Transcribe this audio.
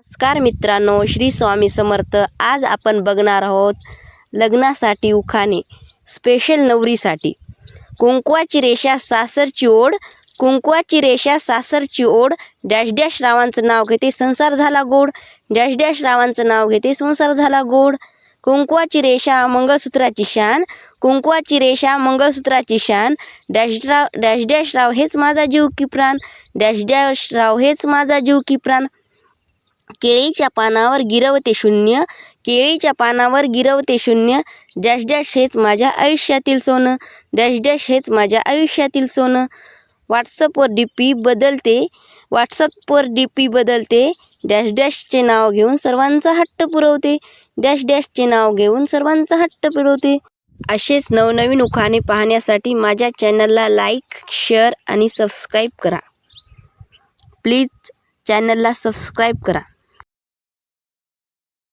नमस्कार मित्रांनो, श्री स्वामी समर्थ. आज आपण बघणार आहोत लग्नासाठी उखाणे स्पेशल नवरीसाठी. कुंकवाची रेषा सासरची ओढ, कुंकवाची रेषा सासरची ओढ, डॅश डॅश रावांचं नाव घेते संसार झाला गोड, डॅश डॅश रावांचं नाव घेते संसार झाला गोड. कुंकवाची रेषा मंगळसूत्राची शान, कुंकवाची रेषा मंगळसूत्राची शान, डॅश डॅश राव हेच माझा जीव की प्राण, डॅश डॅश राव हेच माझा जीव की प्राण. केळीच्या पानावर गिरवते शून्य, केळीच्या पानावर गिरवते शून्य, डॅश डॅश हेच माझ्या आयुष्यातील सोनं, डॅश डॅश हेच माझ्या आयुष्यातील सोनं. व्हॉट्सअपवर डी पी बदलते, डॅश डॅशचे नाव घेऊन सर्वांचा हट्ट पुरवते, डॅश डॅशचे नाव घेऊन सर्वांचा हट्ट पुरवते. असेच नवनवीन उखाणे पाहण्यासाठी माझ्या चॅनलला लाईक, शेअर आणि सबस्क्राईब करा. प्लीज चॅनलला सबस्क्राईब करा.